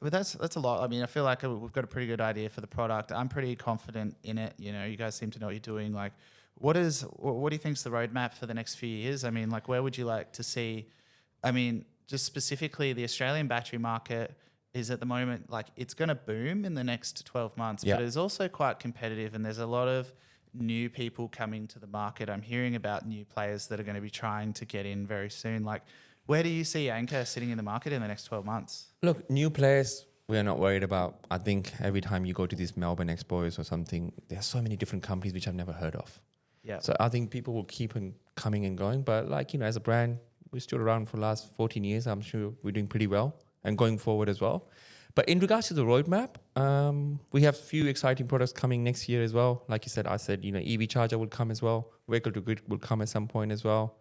but that's a lot. I mean, I feel like we've got a pretty good idea for the product. I'm pretty confident in it. You know, you guys seem to know what you're doing. Like, what do you think's the roadmap for the next few years? I mean, like, where would you like to see? I mean, just specifically the Australian battery market is at the moment, like it's going to boom in the next 12 months, but it's also quite competitive and there's a lot of new people coming to the market. I'm hearing about new players that are going to be trying to get in very soon. Like, where do you see Anker sitting in the market in the next 12 months? Look, new players, we are not worried about. I think every time you go to these Melbourne Expos or something, there's so many different companies which I've never heard of. Yeah. So I think people will keep on coming and going, but like, you know, as a brand, we're still around for the last 14 years. I'm sure we're doing pretty well and going forward as well. But in regards to the roadmap, we have a few exciting products coming next year as well. Like you said, you know, EV charger will come as well. Vehicle to grid will come at some point as well.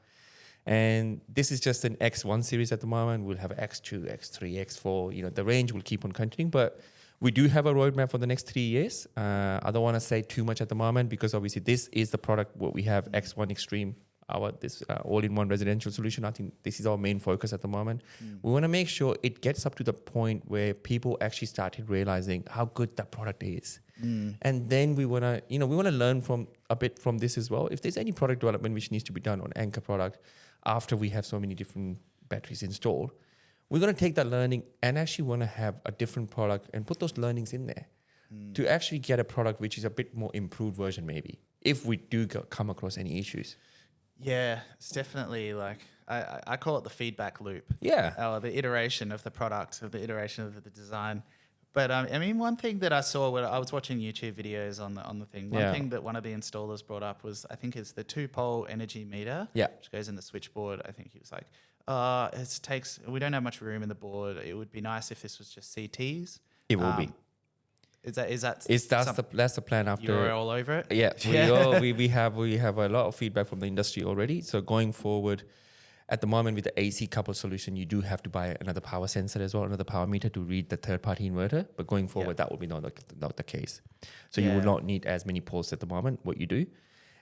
And this is just an X1 series at the moment. We'll have X2, X3, X4. You know, the range will keep on continuing. But we do have a roadmap for the next 3 years. I don't want to say too much at the moment because obviously this is the product what we have, X1 Extreme. This all-in-one residential solution. I think this is our main focus at the moment. We want to make sure it gets up to the point where people actually started realizing how good that product is. And then we want to learn from a bit from this as well. If there's any product development which needs to be done on Anker product after we have so many different batteries installed, we're going to take that learning and actually want to have a different product and put those learnings in there to actually get a product which is a bit more improved version maybe, if we do come across any issues. Yeah, it's definitely like, I call it the feedback loop. Yeah. Or the iteration of the product, or the iteration of the design. But I mean, one thing that I saw when I was watching YouTube videos on the thing, one thing that one of the installers brought up was, I think it's the 2-pole energy meter, which goes in the switchboard. I think he was like, we don't have much room in the board. It would be nice if this was just CTs. It will be. That's the plan after. You're all over it? Yeah. We have a lot of feedback from the industry already. So going forward, at the moment with the AC coupled solution, you do have to buy another power sensor as well, another power meter to read the third-party inverter. But going forward, that will be not the case. So you will not need as many poles at the moment, what you do.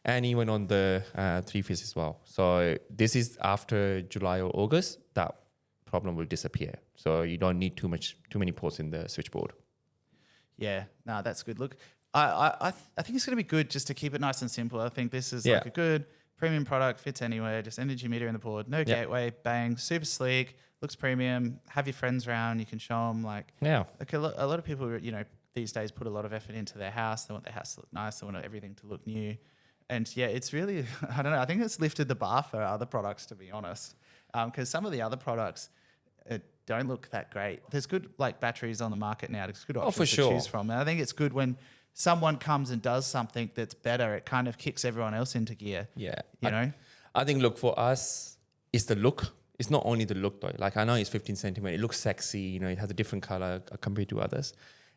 And even on the 3-phase as well. So this is after July or August, that problem will disappear. So you don't need too many poles in the switchboard. Yeah, no, that's good. Look, I think it's going to be good just to keep it nice and simple. I think this is like a good premium product, fits anywhere, just energy meter in the board, no gateway, bang, super sleek, looks premium, have your friends around, you can show them like a lot of people, you know, these days put a lot of effort into their house. They want their house to look nice. They want everything to look new. And yeah, it's really, I don't know, I think it's lifted the bar for other products, to be honest, because some of the other products, don't look that great. There's good like batteries on the market now. There's good options to choose from. And I think it's good when someone comes and does something that's better. It kind of kicks everyone else into gear. Yeah. You know? I think, look, for us, is the look. It's not only the look though. Like I know it's 15 centimeter. It looks sexy. You know, it has a different color compared to others.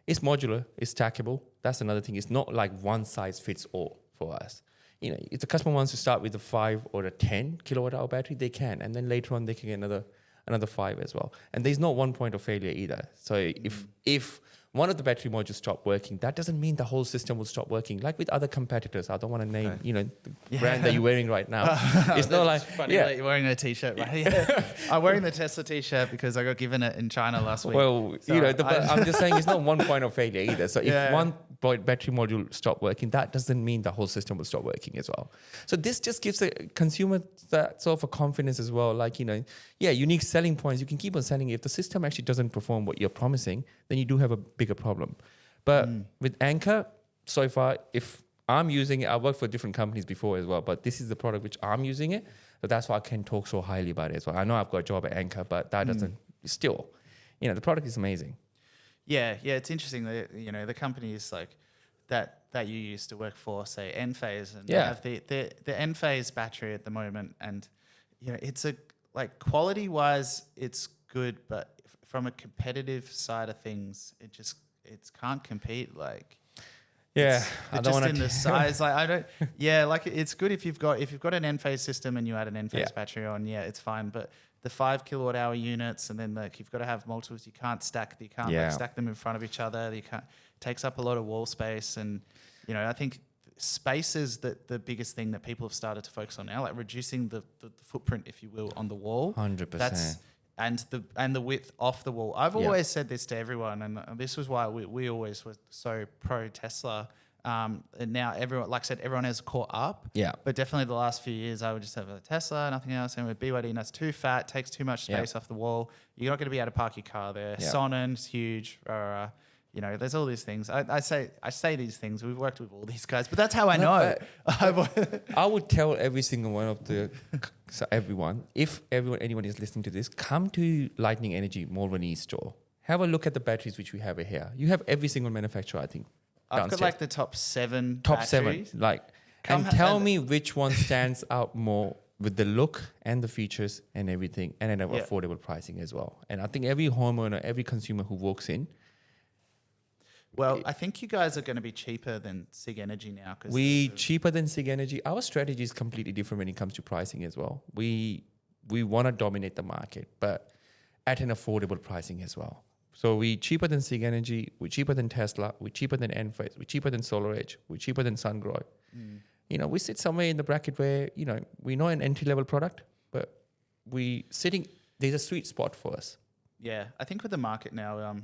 It's modular. It's stackable. That's another thing. It's not like one size fits all for us. You know, if the customer wants to start with a 5 or a 10 kilowatt hour battery, they can, and then later on they can get another 5 as well. And there's not one point of failure either. So if one of the battery modules stop working, that doesn't mean the whole system will stop working. Like with other competitors, I don't want to name, the brand that you're wearing right now. It's not like, funny that you're wearing a t-shirt, right? Yeah. I'm wearing the Tesla t-shirt because I got given it in China last week. Well, so I'm just saying it's not one point of failure either. So if one battery module stop working, that doesn't mean the whole system will stop working as well. So this just gives the consumer that sort of a confidence as well. Like, unique selling points. You can keep on selling. If the system actually doesn't perform what you're promising, then you do have a bigger problem. But with Anker, so far, if I'm using it, I worked for different companies before as well, but this is the product which I'm using it. So that's why I can talk so highly about it as well. I know I've got a job at Anker, but that doesn't, still, the product is amazing. Yeah, it's interesting that, the companies like that you used to work for, say Enphase, and they have the Enphase battery at the moment, and it's quality wise it's good, but from a competitive side of things, it can't compete. Like, I don't just want in the size. Like I don't. Yeah, like it's good if you've got an Enphase system and you add an Enphase battery on. Yeah, it's fine. But the 5 kilowatt hour units, and then you've got to have multiples. You can't stack. You can't stack them in front of each other. You can't. It takes up a lot of wall space, and I think space is the biggest thing that people have started to focus on now, like reducing the footprint, if you will, on the wall. 100%. And the width off the wall. I've always said this to everyone, and this was why we always were so pro Tesla. And now everyone, like I said, everyone has caught up. Yeah. But definitely the last few years, I would just have a Tesla, nothing else. And with BYD, that's too fat, takes too much space off the wall. You're not going to be able to park your car there. Yeah. Sonen's huge. There's all these things. I say these things. We've worked with all these guys, but that's how I know. I would tell every single one of everyone, if anyone is listening to this, come to Lightning Energy Melbourne East store. Have a look at the batteries which we have here. You have every single manufacturer, I think. I've got like the top 7 batteries. Tell me which one stands out more with the look and the features and everything, and then affordable pricing as well. And I think every homeowner, every consumer who walks in. Well, I think you guys are going to be cheaper than SIG Energy now. Cheaper than SIG Energy. Our strategy is completely different when it comes to pricing as well. We want to dominate the market, but at an affordable pricing as well. So we're cheaper than SIG Energy, we're cheaper than Tesla, we're cheaper than Enphase, we're cheaper than SolarEdge, we're cheaper than SunGrow. We sit somewhere in the bracket where, we're not an entry-level product, but there's a sweet spot for us. Yeah, I think with the market now,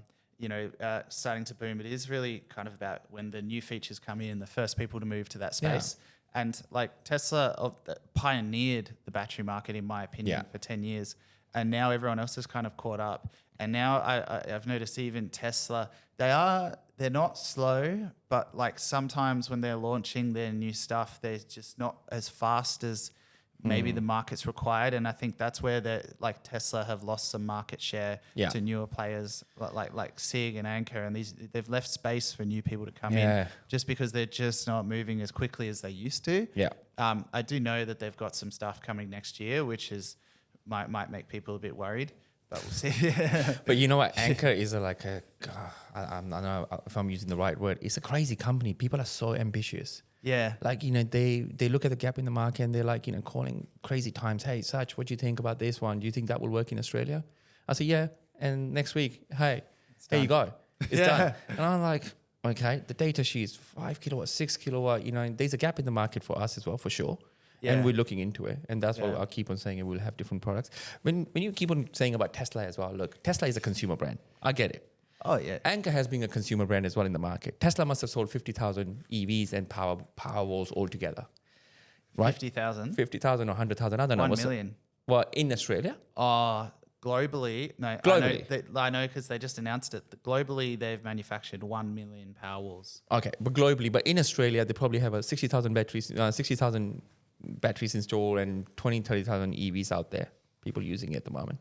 starting to boom, it is really kind of about when the new features come in, the first people to move to that space. Yeah. And like Tesla pioneered the battery market, in my opinion, for 10 years. And now everyone else has kind of caught up. And now I've noticed even Tesla, they're not slow, but like sometimes when they're launching their new stuff, they're just not as fast as maybe the market's required. And I think that's where Tesla have lost some market share to newer players like SIG and Anker, and they've left space for new people to come in just because they're just not moving as quickly as they used to. Yeah. I do know that they've got some stuff coming next year, which might make people a bit worried. But we'll see. But you know what? Anker is I don't know if I'm using the right word. It's a crazy company. People are so ambitious. Yeah. They look at the gap in the market and they're calling crazy times. Hey, Satch, what do you think about this one? Do you think that will work in Australia? I say, yeah. And next week, hey, there you go. It's done. And I'm like, okay, the data sheet is 5 kilowatt, 6 kilowatt. There's a gap in the market for us as well, for sure. Yeah. And we're looking into it. And that's why I keep on saying we'll have different products. When you keep on saying about Tesla as well, look, Tesla is a consumer brand. I get it. Oh, yeah. Anker has been a consumer brand as well in the market. Tesla must have sold 50,000 EVs and power walls altogether. Right? 50,000? 50,000 or 100,000. I don't know. 1 million. Well, in Australia? Globally, no. Globally? I know because they just announced it. Globally, they've manufactured 1 million power walls. Okay, but globally. But in Australia, they probably have 60,000 batteries installed and 30,000 EVs out there. People using it at the moment.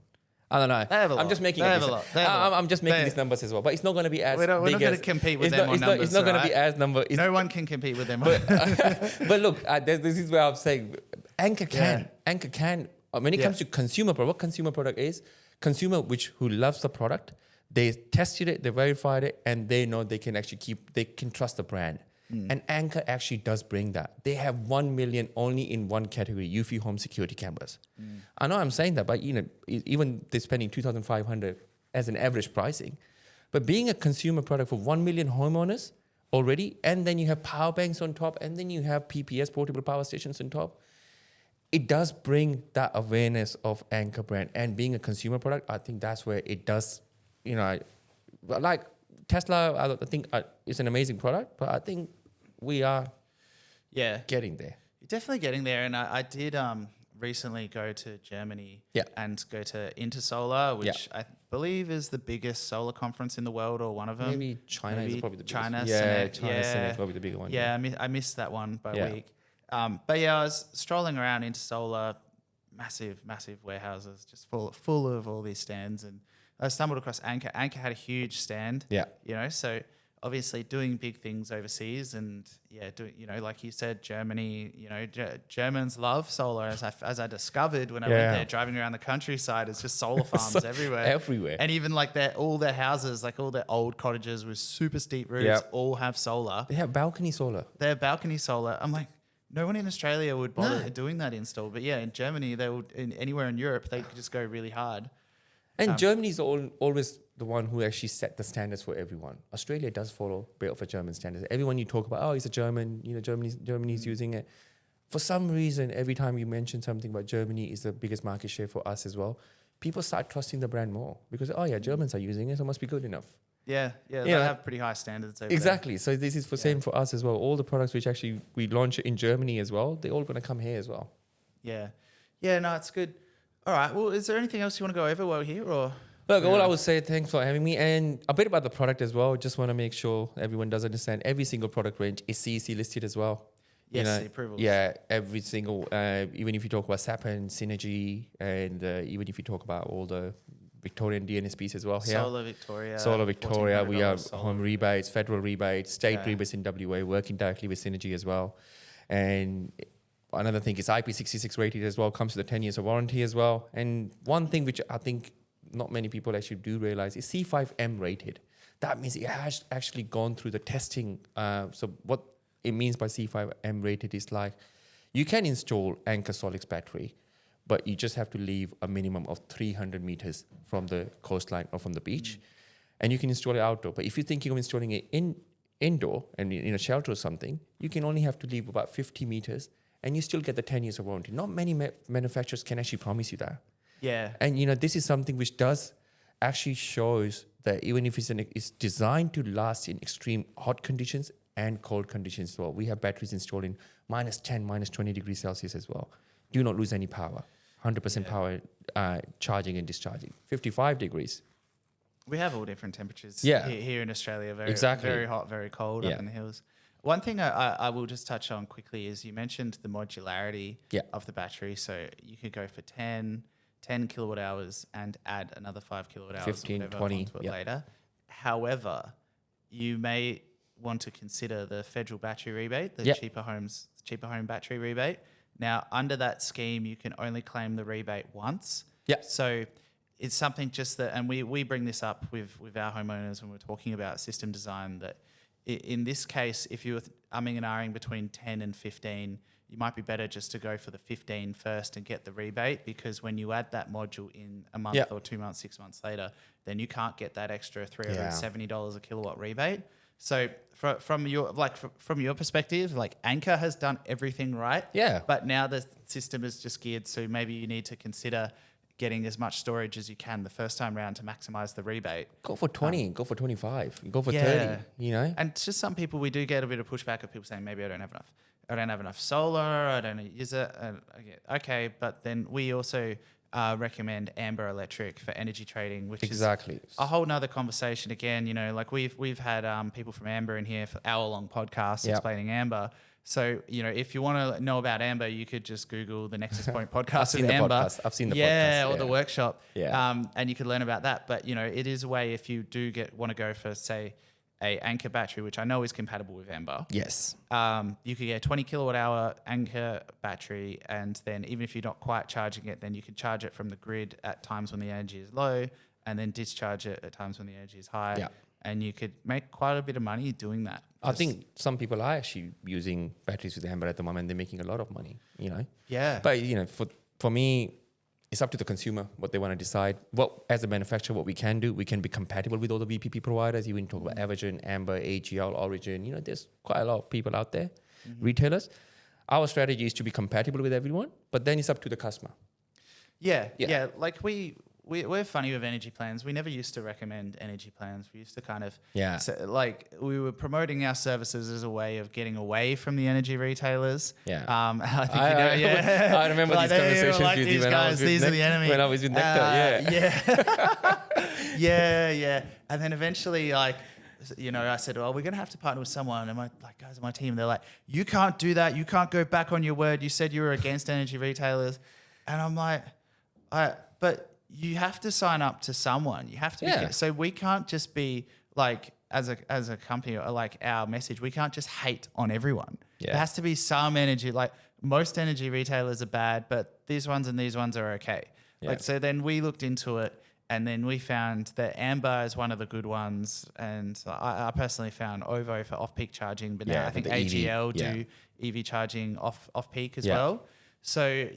I don't know. I'm just making I'm just making these numbers as well, but it's not going to be as we're not going to compete with them on numbers. It's not going to be as number. No one can compete with them. But look, this is where I'm saying Anker can When it comes to consumer product, what consumer product is? Consumer who loves the product, they tested it, they verified it, and they know they can actually they can trust the brand. And Anker actually does bring that. They have 1 million only in one category, UV home security cameras. I know I'm saying that, but even they're spending 2,500 as an average pricing. But being a consumer product for 1 million homeowners already, and then you have power banks on top, and then you have PPS, portable power stations on top, it does bring that awareness of Anker brand. And being a consumer product, I think that's where it does, like Tesla, I think is an amazing product, but I think we are getting there. You're definitely getting there. And I did recently go to Germany and go to Intersolar, which I believe is the biggest solar conference in the world, or one of them. Maybe China is probably the biggest. China Senate is probably the bigger one. Yeah, I missed that one by a week. But I was strolling around Intersolar, massive warehouses, just full of all these stands, and I stumbled across Anker. Anker had a huge stand. So obviously doing big things overseas, and like you said, Germany. Germans love solar, as I discovered when I went there, driving around the countryside. It's just solar farms everywhere, and even like all their houses, like all their old cottages with super steep roofs, all have solar. They have balcony solar. They're balcony solar. I'm like, no one in Australia would bother doing that install, but in Germany, they would. Anywhere in Europe, they could just go really hard. And Germany is always the one who actually set the standards for everyone. Australia does follow a bit of a German standard. Everyone you talk about, he's a German, Germany's using it. For some reason, every time you mention something about Germany is the biggest market share for us as well, people start trusting the brand more because, Germans are using it, so it must be good enough. They have pretty high standards over Exactly. So this is same for us as well. All the products which actually we launch in Germany as well, they're all going to come here as well. No, it's good. All right. Well, is there anything else you want to go over while we're here, or? Look, all I would say, thanks for having me, and a bit about the product as well. Just want to make sure everyone does understand every single product range is CEC listed as well. Yes, the approvals. Yeah, every single, even if you talk about SAP and Synergy, and even if you talk about all the Victorian DNSPs as well. Solar Victoria, we have home rebates, federal rebates, state rebates in WA, working directly with Synergy as well. And another thing is IP66 rated as well, comes with the 10 years of warranty as well. And one thing which I think not many people actually do realize is C5M rated. That means it has actually gone through the testing. So what it means by C5M rated is like, you can install Anker Solix battery, but you just have to leave a minimum of 300 meters from the coastline or from the beach. And you can install it outdoor. But if you're thinking of installing it indoor and in a shelter or something, you can only have to leave about 50 meters and you still get the 10 years of warranty. Not many manufacturers can actually promise you that. Yeah. And this is something which does actually shows that even if it's designed to last in extreme hot conditions and cold conditions as well. We have batteries installed in -10, -20 degrees Celsius as well. Do not lose any power. 100% power charging and discharging. 55 degrees. We have all different temperatures here in Australia. Very hot, very cold up in the hills. One thing I will just touch on quickly is you mentioned the modularity of the battery. So you could go for 10 kilowatt hours and add another 5 kilowatt hours 15, 20 onto it later. However, you may want to consider the federal battery rebate, the cheaper home battery rebate. Now, under that scheme, you can only claim the rebate once. Yeah. So it's something just that, and we bring this up with our homeowners when we're talking about system design, that in this case, if you're umming and ahhing between 10 and 15, you might be better just to go for the 15 first and get the rebate, because when you add that module in a month or 2 months, 6 months later, then you can't get that extra $370 a kilowatt rebate. So from your perspective, like Anker has done everything right. Yeah. But now the system is just geared, so maybe you need to consider getting as much storage as you can the first time round to maximize the rebate. Go for 20, go for 25, go for 30, And just some people, we do get a bit of pushback of people saying, maybe I don't have enough. I don't have enough solar, I don't use it. Okay, but then we also recommend Amber Electric for energy trading, which is a whole nother conversation again. Like we've had people from Amber in here for hour-long podcasts explaining Amber. So, if you want to know about Amber, you could just Google the Nexus Point Podcast with Amber. I've seen the podcast. Or the workshop. And you could learn about that. But, it is a way if you do want to go for, say, a Anker battery, which I know is compatible with Amber. Yes. You could get a 20 kilowatt hour Anker battery, and then even if you're not quite charging it, then you can charge it from the grid at times when the energy is low, and then discharge it at times when the energy is high. Yeah. And you could make quite a bit of money doing that. I think some people are actually using batteries with Amber at the moment. They're making a lot of money, you know. Yeah. But, you know, for me, it's up to the consumer what they want to decide. As a manufacturer, what we can do, we can be compatible with all the VPP providers. You can talk about Evergen, Amber, AGL, Origin. You know, there's quite a lot of people out there, retailers. Our strategy is to be compatible with everyone, but then it's up to the customer. Yeah. Like we're funny with energy plans. We never used to recommend energy plans. We used to kind of we were promoting our services as a way of getting away from the energy retailers. Yeah. I think I remember these conversations with you when I was with Nectar. Yeah. And then eventually, like, you know, I said, well, we're going to have to partner with someone. And guys on my team, they're like, you can't do that. You can't go back on your word. You said you were against energy retailers. And I'm like, but you have to sign up to someone. You have to be, so we can't just be like, as a company, or like our message, we can't just hate on everyone. Yeah. There has to be some energy. Like most energy retailers are bad, but these ones and these ones are okay. Yeah. Like, so then we looked into it, and then we found that Amber is one of the good ones. And I personally found OVO for off-peak charging, but now I think AGL do EV charging off-peak as well. So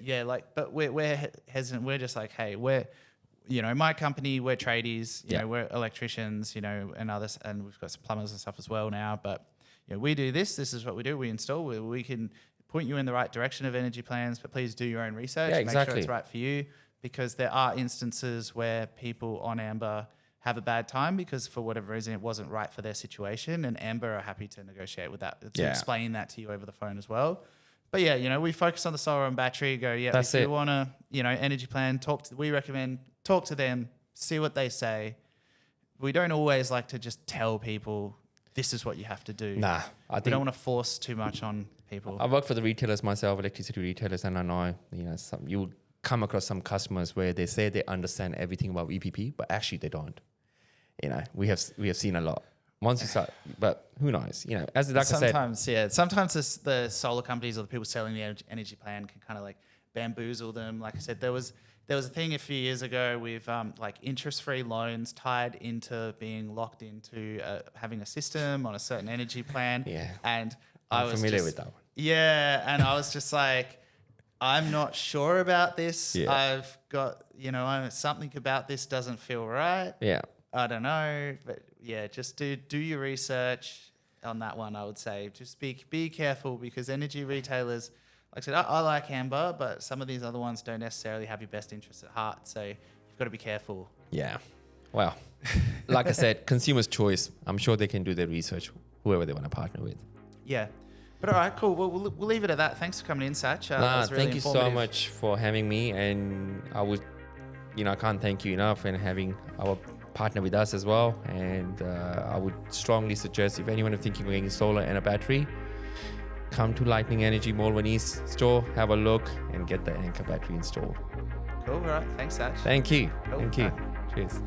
but we're hesitant. We're just like, hey, my company, we're tradies, you know, we're electricians, you know, and others, and we've got some plumbers and stuff as well now. But you know, we do this. This is what we do. We install. We can point you in the right direction of energy plans, but please do your own research. Yeah, exactly. Make sure it's right for you, because there are instances where people on Amber have a bad time because for whatever reason it wasn't right for their situation, and Amber are happy to negotiate with that, to explain that to you over the phone as well. But yeah, you know, we focus on the solar and battery. If you want to, you know, energy plan, we recommend talk to them, see what they say. We don't always like to just tell people this is what you have to do. Nah, we don't want to force too much on people. I work for the retailers myself, electricity retailers, and I know, you know, you come across some customers where they say they understand everything about EPP, but actually they don't. You know, we have seen a lot. Once you start, but who knows? You know, sometimes the solar companies or the people selling the energy plan can kind of like bamboozle them. Like I said, there was a thing a few years ago with like interest-free loans tied into being locked into having a system on a certain energy plan. Yeah, and I'm familiar with that one. Yeah, and I was just like, I'm not sure about this. Yeah. I've got, you know, something about this doesn't feel right. Yeah. I don't know, but yeah, just do your research on that one. I would say just be careful, because energy retailers, like I said, I like Amber, but some of these other ones don't necessarily have your best interests at heart. So you've got to be careful. Yeah. Well, like I said, consumer's choice. I'm sure they can do their research, whoever they want to partner with. Yeah. But all right, cool. Well, we'll leave it at that. Thanks for coming in, Satch. Really thank you so much for having me, and I can't thank you enough and having our partner with us as well. And I would strongly suggest, if anyone is thinking of getting solar and a battery, come to Lightning Energy Malvern East store, have a look, and get the Anker battery installed. Cool. All right. Thanks, Satch. Thank you. Cool. Thank you. Cheers.